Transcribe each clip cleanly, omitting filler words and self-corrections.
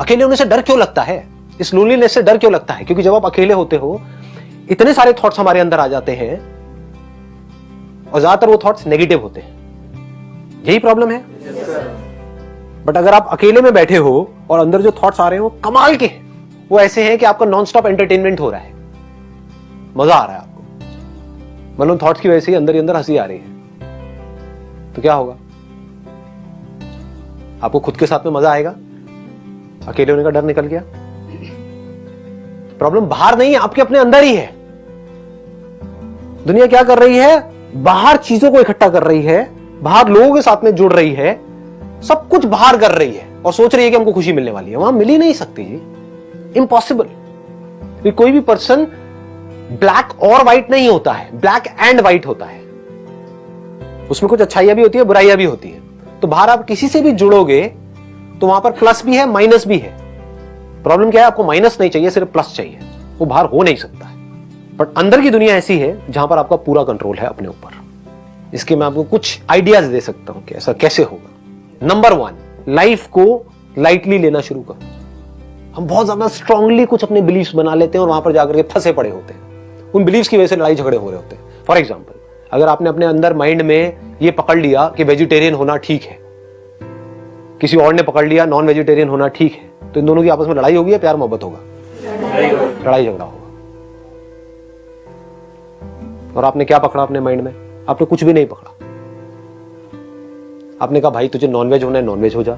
अकेले होने से डर क्यों लगता है, इस लोनलीनेस से डर क्यों लगता है? क्योंकि जब आप अकेले होते हो इतने सारे थॉट्स हमारे अंदर आ जाते हैं और ज्यादातर वो थॉट्स नेगेटिव होते हैं। यही प्रॉब्लम है। बट अगर आप अकेले में बैठे हो और अंदर जो थॉट्स आ रहे हैं वो कमाल के हैं, वो ऐसे हैं कि आपका नॉन स्टॉप एंटरटेनमेंट हो रहा है, मजा आ रहा है आपको, मतलब थॉट्स की वजह से अंदर ही अंदर हंसी आ रही है, तो क्या होगा? आपको खुद के साथ में मजा आएगा, अकेले होने का डर निकल गया। प्रॉब्लम बाहर नहीं है, आपके अपने अंदर ही है। दुनिया क्या कर रही है? बाहर चीजों को इकट्ठा कर रही है, बाहर लोगों के साथ में जुड़ रही है, सब कुछ बाहर कर रही है और सोच रही है कि हमको खुशी मिलने वाली है। वहां मिल ही नहीं सकती जी, इम्पॉसिबल। कोई भी पर्सन ब्लैक और व्हाइट नहीं होता है, ब्लैक एंड व्हाइट होता है। उसमें कुछ अच्छाइयां भी होती है, बुराइयां भी होती है। तो बाहर आप किसी से भी जुड़ोगे तो वहां पर प्लस भी है, माइनस भी है। प्रॉब्लम क्या है? आपको माइनस नहीं चाहिए, सिर्फ प्लस चाहिए। वो बाहर हो नहीं सकता है। बट अंदर की दुनिया ऐसी है जहां पर आपका पूरा कंट्रोल है अपने ऊपर। इसके मैं आपको कुछ आइडियाज दे सकता हूं कि ऐसा कैसे होगा। नंबर 1, लाइफ को लाइटली लेना शुरू करो। हम बहुत ज्यादा स्ट्रांगली कुछ अपने बिलीफ्स बना लेते हैं और वहां पर जाकर के फंसे पड़े होते हैं। उन बिलीफ्स की वजह से लड़ाई झगड़े हो रहे होते हैं। फॉर एग्जाम्पल, अगर आपने अपने अंदर माइंड में ये पकड़ लिया कि वेजिटेरियन होना ठीक है, किसी और ने पकड़ लिया नॉन वेजिटेरियन होना ठीक है, तो इन दोनों की आपस में लड़ाई होगी या प्यार मोहब्बत होगा? लड़ाई झगड़ा होगा। और आपने क्या पकड़ा अपने माइंड में? आपने कुछ भी नहीं पकड़ा। आपने कहा भाई तुझे नॉनवेज होना है नॉनवेज हो जा,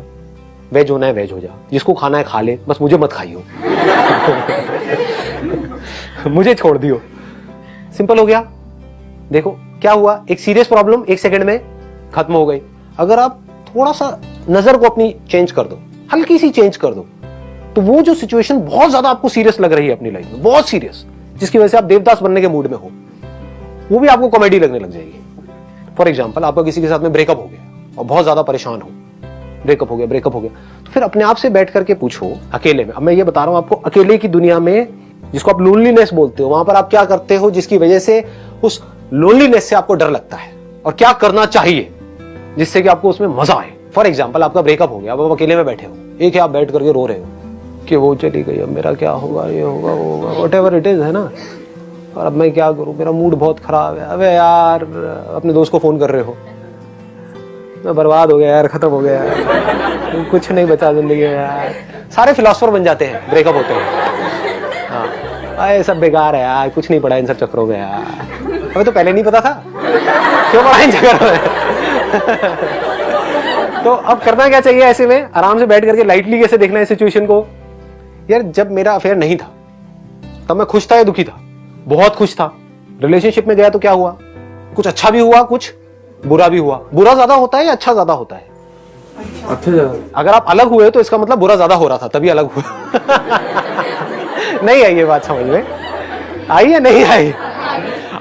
वेज होना है वेज हो जा, जिसको खाना है खा ले, बस मुझे मत खाइयो। मुझे छोड़ दियो। सिंपल हो गया। देखो क्या हुआ, एक सीरियस प्रॉब्लम 1 सेकंड में खत्म हो गई। अगर आप थोड़ा सा नजर को अपनी चेंज कर दो, हल्की सी चेंज कर दो, तो वो जो सिचुएशन बहुत ज्यादा आपको सीरियस लग रही है अपनी लाइफ में, बहुत सीरियस, जिसकी वजह से आप देवदास बनने के मूड में हो, वो भी आपको कॉमेडी लगने लग जाएगी। फॉर एग्जाम्पल, आपका किसी के साथ में ब्रेकअप हो गया और बहुत ज्यादा परेशान हो, ब्रेकअप हो गया, तो फिर अपने आप से बैठ करके पूछो अकेले में। अब मैं ये बता रहा हूं आपको, अकेले की दुनिया में, जिसको आप लोनलीनेस बोलते हो, वहां पर आप क्या करते हो जिसकी वजह से उस लोनलीनेस से आपको डर लगता है, और क्या करना चाहिए जिससे कि आपको उसमें मजा आए। फॉर एग्जाम्पल, आपका ब्रेकअप हो गया, अब आप अकेले में बैठे हो, एक है आप बैठ करके रो रहे हो कि वो चली गई, अब मेरा क्या होगा, ये होगा वो होगा, व्हाटएवर इट इज, है ना। और अब मैं क्या करूं, मेरा मूड बहुत खराब है। अबे यार, अपने दोस्त को फोन कर रहे हो, मैं बर्बाद हो गया यार, खत्म हो गया यार, कुछ नहीं बचा जिंदगी में यार। सारे फिलोसोफर बन जाते हैं ब्रेकअप होते हैं। हाँ, ये सब बेकार है यार, कुछ नहीं पड़ा इन सब चक्करों में यार। अबे तो पहले नहीं पता था, क्यों पड़ा इन चक्करों में? तो अब करना क्या चाहिए ऐसे में? आराम से बैठ करके लाइटली कैसे देखना है सिचुएशन को। यार, जब मेरा अफेयर नहीं था तब मैं खुश था या दुखी था? बहुत खुश था। रिलेशनशिप में गया तो क्या हुआ? कुछ अच्छा भी हुआ, कुछ बुरा भी हुआ। बुरा ज्यादा होता है या अच्छा ज्यादा होता है? अच्छा। अगर आप अलग हुए तो इसका मतलब बुरा ज्यादा हो रहा था, तभी अलग हुआ। नहीं आई ये बात समझ में? आई या नहीं आई?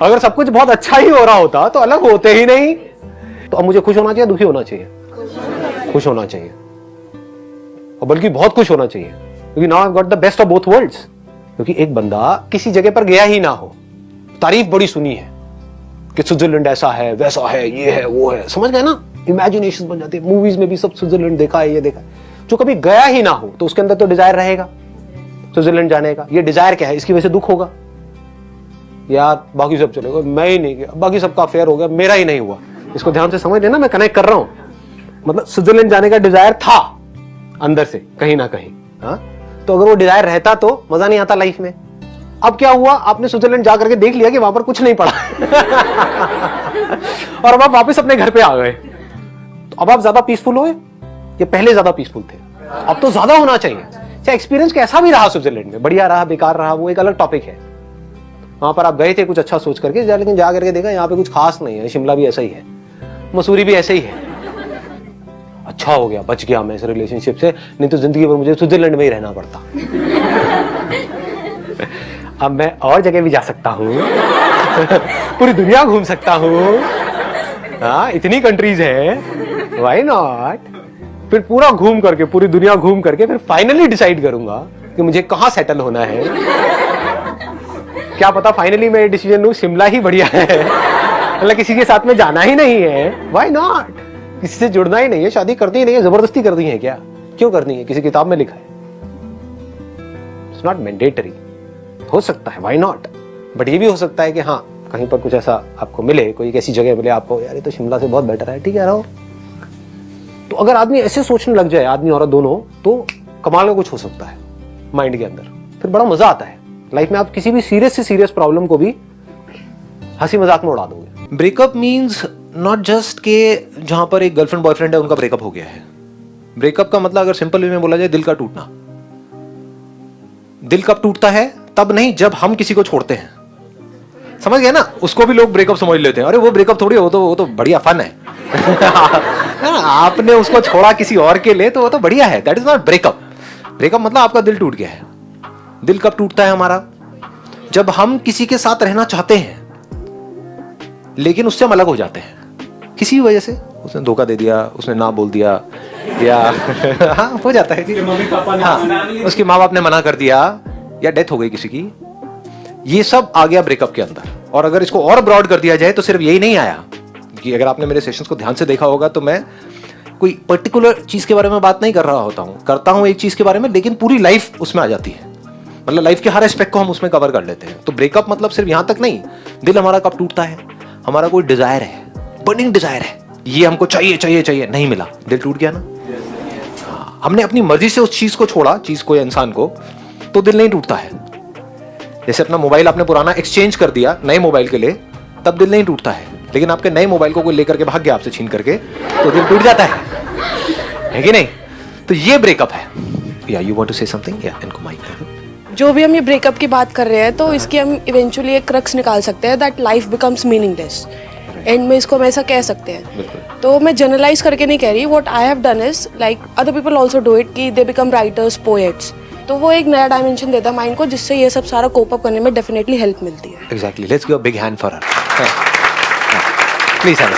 अगर सब कुछ बहुत अच्छा ही हो रहा होता तो अलग होते ही नहीं। तो अब मुझे खुश होना चाहिए, दुखी होना चाहिए? खुश होना चाहिए, और बल्कि बहुत खुश होना चाहिए, क्योंकि now I got the best of both worlds. क्योंकि एक बंदा किसी जगह पर गया ही ना हो, तारीफ बड़ी सुनी है कि स्विट्जरलैंड ऐसा है, वैसा है, ये है, वो है, समझ गए ना? इमेजिनेशन बन जाती है। मूवीज में भी सब स्विट्जरलैंड देखा है, ये देखा है। जो कभी गया ही ना हो तो उसके अंदर तो डिजायर रहेगा स्विट्जरलैंड जाने का। ये डिजायर क्या है? इसकी वजह से दुख होगा यार, बाकी सब चलेगा, मैं ही नहीं गया, बाकी सबका अफेयर हो गया, मेरा ही नहीं हुआ। इसको ध्यान से समझ लेना, मैं कनेक्ट कर रहा हूं। मतलब स्विट्जरलैंड जाने का डिजायर था अंदर से कहीं ना कहीं, हाँ? तो अगर वो डिजायर रहता तो मजा नहीं आता लाइफ में। अब क्या हुआ, आपने स्विट्जरलैंड जाकर के देख लिया कि वहां पर कुछ नहीं पड़ा। और अब आप वापस अपने घर पे आ गए, तो अब आप ज्यादा पीसफुल हो या पहले ज्यादा पीसफुल थे? अब तो ज्यादा होना चाहिए। चाहे एक्सपीरियंस कैसा भी रहा स्विट्जरलैंड में, बढ़िया रहा, बेकार रहा, वो एक अलग टॉपिक है। वहां पर आप गए थे कुछ अच्छा सोच करके, लेकिन जा करके देखा यहाँ पे कुछ खास नहीं है। शिमला भी ऐसा ही है, मसूरी भी ऐसे ही है। अच्छा हो गया, बच गया मैं इस रिलेशनशिप से, नहीं तो जिंदगी भर मुझे स्विट्जरलैंड में ही रहना पड़ता। अब मैं और जगह भी जा सकता हूँ, पूरी दुनिया घूम सकता हूँ। हाँ, इतनी कंट्रीज है, व्हाई नॉट? फिर पूरा घूम करके, पूरी दुनिया घूम करके फिर फाइनली डिसाइड करूंगा कि मुझे कहाँ सेटल होना है। क्या पता फाइनली मैं डिसीजन लूं शिमला ही बढ़िया है, मतलब किसी के साथ में जाना ही नहीं है, व्हाई नॉट? किसी से जुड़ना ही नहीं है, शादी करनी ही नहीं है, जबरदस्ती करनी है क्या? क्यों करनी है? किसी किताब में लिखा है? इट्स नॉट मैंडेटरी, हो सकता है, व्हाई नॉट। बट ये भी हो सकता है कि हाँ कहीं पर कुछ ऐसा आपको मिले, कोई एक ऐसी जगह मिले आपको, यार ये तो शिमला से बहुत बेटर है, ठीक है रहो। तो अगर आदमी ऐसे सोचने लग जाए, आदमी औरत दोनों, तो कमाल का कुछ हो सकता है माइंड के अंदर, फिर बड़ा मजा आता है लाइफ में। आप किसी भी सीरियस से सीरियस प्रॉब्लम को भी हंसी मजाक में उड़ा दोगे। ब्रेकअप मीन्स नॉट जस्ट के जहां पर एक गर्लफ्रेंड बॉयफ्रेंड है उनका ब्रेकअप हो गया है। ब्रेकअप का मतलब अगर सिंपल वे में बोला जाए, दिल का टूटना। दिल कब टूटता है? तब नहीं जब हम किसी को छोड़ते हैं, समझ गए ना। उसको भी लोग ब्रेकअप समझ लेते हैं, अरे वो ब्रेकअप थोड़ी, वो तो बढ़िया फन है। आपने उसको छोड़ा किसी और के लिए तो वो तो बढ़िया है, that is not breakup. Breakup मतलब आपका दिल टूट गया है। दिल कब टूटता है हमारा? जब हम किसी के साथ रहना चाहते हैं लेकिन उससे हम अलग हो जाते हैं किसी वजह से। उसने धोखा दे दिया, उसने ना बोल दिया, या हाँ हो जाता है कि मम्मी पापा ने, हाँ उसके माँ बाप ने मना कर दिया, या डेथ हो गई किसी की। ये सब आ गया ब्रेकअप के अंदर। और अगर इसको और ब्रॉड कर दिया जाए तो सिर्फ यही नहीं आया कि अगर आपने मेरे सेशंस को ध्यान से देखा होगा तो मैं कोई पर्टिकुलर चीज के बारे में बात नहीं कर रहा होता हूँ, करता हूँ एक चीज के बारे में, लेकिन पूरी लाइफ उसमें आ जाती है। मतलब लाइफ के हर एस्पेक्ट को हम उसमें कवर कर लेते हैं। तो ब्रेकअप मतलब सिर्फ यहां तक नहीं, दिल हमारा कब टूटता है, हमारा कोई डिजायर है, बर्निंग डिजायर है, ये हमको चाहिए चाहिए चाहिए, नहीं मिला, दिल टूट गया ना। हमने अपनी मर्जी से उस चीज को छोड़ा, चीज को या इंसान को, तो दिल नहीं टूटता है। जैसे अपना मोबाइल आपने पुराना एक्सचेंज कर दिया नए मोबाइल के लिए, तब दिल नहीं टूटता है। लेकिन आपके नए मोबाइल को कोई लेकर के भाग गया आपसे छीन करके, तो दिल टूट जाता है कि नहीं? तो ये ब्रेकअप है। या you want to say something? या इनको माइक। जो भी हम ये ब्रेकअप की बात कर रहे हैं तो इसकी हम इवेंचुअली एक क्रक्स निकाल सकते हैं, that life becomes meaningless. And में इसको हम ऐसा कह सकते हैं। तो मैं जनरलाइज करके नहीं कह रही, what I have done is like other people also do it, कि दे बिकम राइटर्स, पोएट्स। तो वो एक नया डायमेंशन देता है माइंड को, जिससे ये सब सारा कोप अप करने में डेफिनेटली हेल्प मिलती है। Exactly, let's give a big hand for her. Please have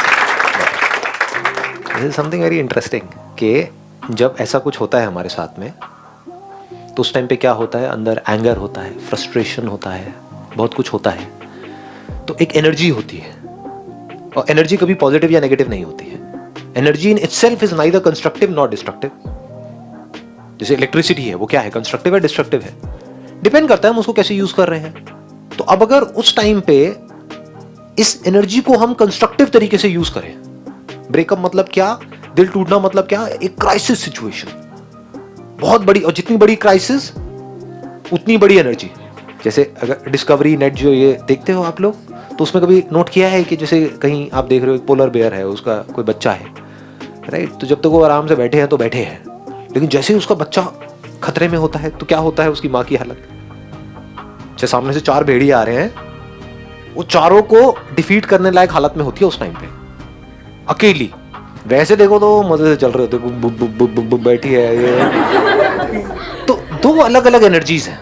this is something very interesting कि जब ऐसा कुछ होता है हमारे साथ में तो उस टाइम पे क्या होता है, अंदर एंगर होता है, फ्रस्ट्रेशन होता है, बहुत कुछ होता है। तो एक एनर्जी होती है, और एनर्जी कभी पॉजिटिव या नेगेटिव नहीं होती है। Energy in itself is neither constructive not destructive. जैसे इलेक्ट्रिसिटी है, वो क्या है, कंस्ट्रक्टिव है, डिस्ट्रक्टिव है, डिपेंड करता है हम उसको कैसे यूज कर रहे हैं। तो अब अगर उस टाइम पे इस एनर्जी को हम कंस्ट्रक्टिव तरीके से यूज करें, ब्रेकअप मतलब क्या, दिल टूटना मतलब क्या, एक क्राइसिस सिचुएशन, बहुत बड़ी, और जितनी बड़ी क्राइसिस उतनी बड़ी एनर्जी। जैसे अगर डिस्कवरी नेट जो ये देखते हो आप लोग, तो उसमें कभी नोट किया है कि जैसे कहीं आप देख रहे हो एक पोलर बेयर है, उसका कोई बच्चा है, राइट, तो जब तक वो आराम से बैठे हैं तो बैठे हैं, लेकिन जैसे ही उसका बच्चा खतरे में होता है तो क्या होता है उसकी माँ की हालत। जैसे सामने से 4 भेड़िए आ रहे हैं, वो चारों को डिफीट करने लायक हालत में होती है उस टाइम पे, अकेली। वैसे देखो तो मजे से चल रहे होते, बैठी है ये। तो 2 अलग अलग एनर्जीज हैं।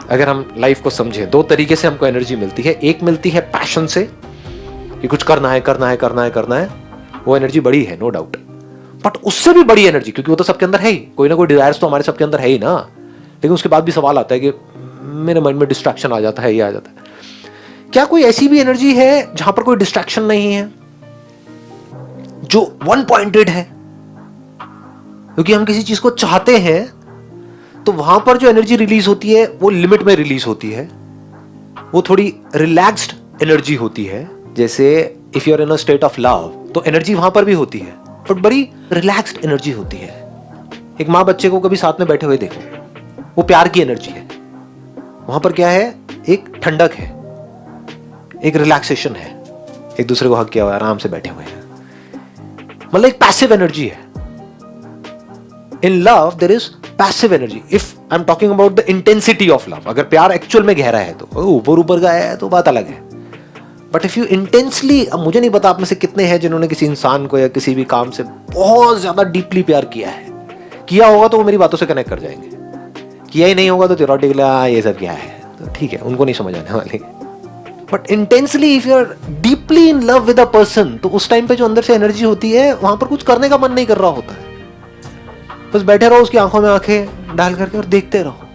अगर हम लाइफ को समझें, 2 तरीके से हमको एनर्जी मिलती है। एक मिलती है पैशन से कि कुछ करना है, करना है, करना है, करना है, वो एनर्जी बड़ी है, नो डाउट। बट उससे भी बड़ी एनर्जी, क्योंकि वो तो सबके अंदर है ही, कोई ना कोई डिजायर्स तो हमारे सबके अंदर है ही ना। लेकिन उसके बाद भी सवाल आता है कि मेरे माइंड में डिस्ट्रैक्शन आ जाता है, ये आ जाता है। क्या कोई ऐसी भी एनर्जी है जहां पर कोई डिस्ट्रैक्शन नहीं है, जो वन पॉइंटेड है? क्योंकि हम किसी चीज को चाहते हैं तो वहां पर जो एनर्जी रिलीज होती है वो लिमिट में रिलीज होती है, वो थोड़ी रिलैक्स्ड एनर्जी होती है। जैसे if you are in a state of love, तो एनर्जी वहां पर भी होती है, बट बड़ी रिलैक्स्ड एनर्जी होती है। एक माँ बच्चे को कभी साथ में बैठे हुए देखो, वो प्यार की एनर्जी है। वहां पर क्या है, एक ठंडक है, एक रिलैक्सेशन है, एक दूसरे को हक किया हुआ, आराम से बैठे हुए हैं, मतलब एक पैसिव एनर्जी है। In love there is passive energy. If I am talking about the intensity of love, अगर प्यार एक्चुअल में गहरा है तो ऊपर ऊपर का है तो बात अलग है। बट इफ यू इंटेंसली, अब मुझे नहीं पता आप में से कितने हैं जिन्होंने किसी इंसान को या किसी भी काम से बहुत ज्यादा डीपली प्यार किया है। किया होगा तो वो मेरी बातों से कनेक्ट कर जाएंगे, किया ही नहीं होगा तो थियोरेटिकली ये सब क्या है, तो ठीक है, उनको नहीं समझ आने वाली। But intensely if you are deeply in love with a person, तो उस टाइम पे जो अंदर से एनर्जी होती है, वहां पर कुछ करने का मन नहीं कर रहा होता है, बस बैठे रहो उसकी आंखों में आंखें डाल करके और देखते रहो।